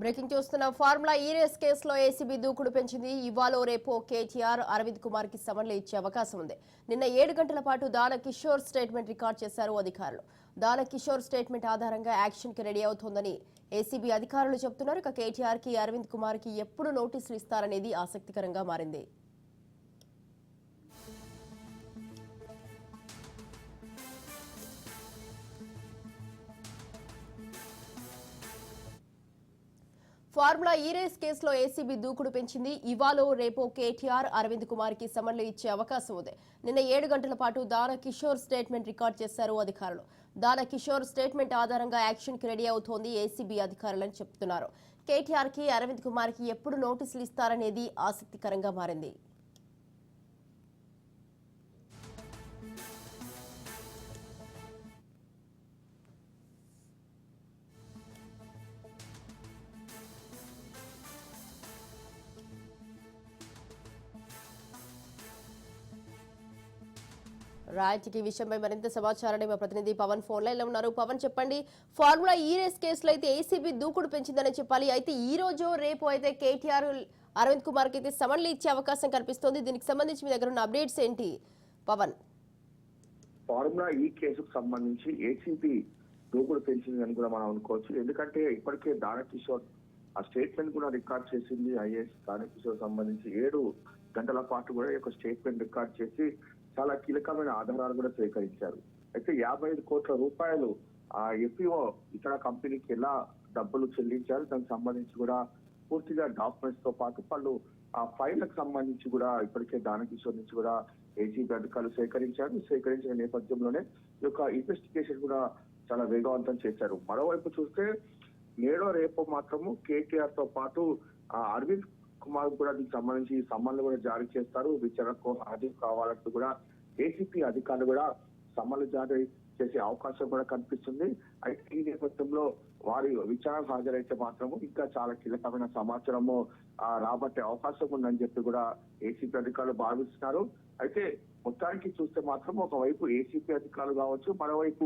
Breaking చూస్తున్న formula ఈ race కేసులో ఏసీబీ దూకుడు పెంచింది. ఇవాళ రేపో కేటీఆర్ అరవింద్ కుమార్ కి సమన్లు ఇచ్చే అవకాశం ఉంది. నిన్న 7 గంటల పాటు దాన కిషోర్ స్టేట్మెంట్ రికార్డ్ చేశారు అధికారులు. దాన కిషోర్ స్టేట్మెంట్ ఆధారంగా యాక్షన్ కి రెడీ అవుతోందని ఏసీబీ అధికారులు చెబుతున్నారు. ఇక కేటీఆర్ కి అరవింద్ కుమార్ కి ఎప్పుడు నోటీసులు ఇస్తారనేది ఆసక్తికరంగా మారింది. ఫార్ములా ఈ రేస్ కేసులో ఏసీబీ దూకుడు పెంచింది. ఇవాళ రేపో కేటీఆర్ అరవింద్ కుమార్ కి సమన్లు ఇచ్చే అవకాశం ఉంది. నిన్న 7 గంటల పాటు దాన కిషోర్ స్టేట్మెంట్ రికార్డ్ చేశారు అధికారులు. దాన కిషోర్ స్టేట్మెంట్ ఆధారంగా యాక్షన్ కి రెడీ అవుతోంది ఏసీబీ అధికారులని చెప్తున్నారు. కేటీఆర్ కి అరవింద్ కుమార్ కి ఎప్పుడు నోటీసులు ఇస్తారనేది ఆసక్తికరంగా మారింది. రైట్, ఈ విషయంపై మరింత సమాచారాన్ని మా ప్రతినిధి పవన్ ఫోన్ లైన్ లో ఉన్నారు. పవన్, చెప్పండి. ఫార్ములా ఈ రేస్ కేసులో అయితే ఏసీబీ దూకుడు పెంచిందని చెప్పాలి. అయితే ఈ రోజు రేపు అయితే కేటీఆర్ అరవింద్ కుమార్ కి అయితే సమన్లు ఇచ్చే అవకాశం కనిపిస్తోంది. దీనికి సంబంధించి మీ దగ్గర ఉన్న అప్డేట్స్ ఏంటి పవన్? ఫార్ములా ఈ కేసుకు సంబంధించి ఏసీబీ దూకుడు పెంచిందని కూడా మనం అనుకోవచ్చు. ఎందుకంటే ఇప్పటికే దానకిషోర్ ఆ స్టేట్మెంట్ కూడా రికార్డ్ చేసింది. ఐఏఎస్ దానకిషోర్ సంబంధించి 7 గంటల పాటు కూడా ఈ యొక్క స్టేట్మెంట్ రికార్డ్ చేసి చాలా కీలకమైన ఆధారాలు కూడా సేకరించారు. అయితే 55 కోట్ల రూపాయలు ఆ ఎఫ్ఈఓ ఇతర కంపెనీకి ఎలా డబ్బులు చెల్లించారు, దానికి సంబంధించి కూడా పూర్తిగా డాక్యుమెంట్స్ తో పాటు పలు ఆ ఫైళ్లకు సంబంధించి కూడా ఇప్పటికే దానకిషోర్ నుంచి కూడా ఏసీబీ అధికారులు సేకరించిన నేపథ్యంలోనే ఈ యొక్క ఇన్వెస్టిగేషన్ కూడా చాలా వేగవంతం చేశారు. మరోవైపు చూస్తే నేడో రేపో మాత్రము కేటీఆర్ తో పాటు అరవింద్ కుమార్ కూడా దీనికి సంబంధించి సమ్మన్లు కూడా జారీ చేస్తారు. విచారణకు హాజరు కావాలంటూ కూడా ఏసీపీ అధికారులు కూడా సమ్మన్లు జారీ చేసే అవకాశం కూడా కనిపిస్తుంది. అయితే ఈ నేపథ్యంలో వారి విచారణకు హాజరైతే మాత్రము ఇంకా చాలా కీలకమైన సమాచారము రాబట్టే అవకాశం ఉందని చెప్పి కూడా ఏసీపీ అధికారులు భావిస్తున్నారు. అయితే మొత్తానికి చూస్తే మాత్రం ఒకవైపు ఏసీపీ అధికారులు కావచ్చు, మరోవైపు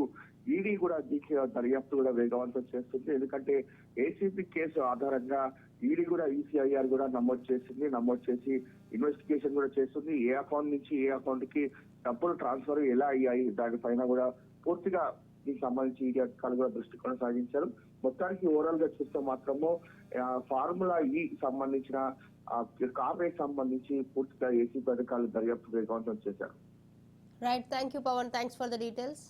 ఈడీ కూడా దీనికి దర్యాప్తు కూడా వేగవంతం చేస్తుంది. ఎందుకంటే ఏసీపీ కేసు ఆధారంగా ఈడీ కూడా ఈసీఐఆర్ కూడా నమోదు చేసి ఇన్వెస్టిగేషన్ కూడా చేస్తుంది. ఏ అకౌంట్ నుంచి ఏ అకౌంట్ కి డబ్బులు ట్రాన్స్ఫర్ ఎలా అయ్యాయి దానిపైన కూడా పూర్తిగా దీనికి సంబంధించి ఈడీ అధికారులు కూడా దృష్టి కొనసాగించారు. మొత్తానికి ఓవరాల్ గా చూస్తే మాత్రము ఫార్ములా ఈ సంబంధించిన కార్పొరేట్ సంబంధించి పూర్తిగా ఏసీపీ అధికారులు దర్యాప్తు వేగవంతం చేశారు. Right, thank you Pawan, thanks for the details.